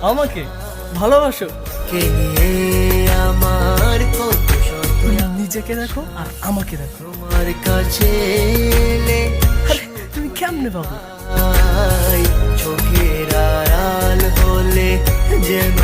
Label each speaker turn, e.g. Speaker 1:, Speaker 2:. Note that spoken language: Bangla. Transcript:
Speaker 1: আমাকে ভালোবাসো?
Speaker 2: কে নিয়ে আমার কত শত
Speaker 1: তুমি নিজেকে দেখো আর আমাকে দেখো।
Speaker 2: তোমার কাছে এলে
Speaker 1: আরে তুমি কেমনে পাবো?
Speaker 2: চোখের আড়াল হলে যেন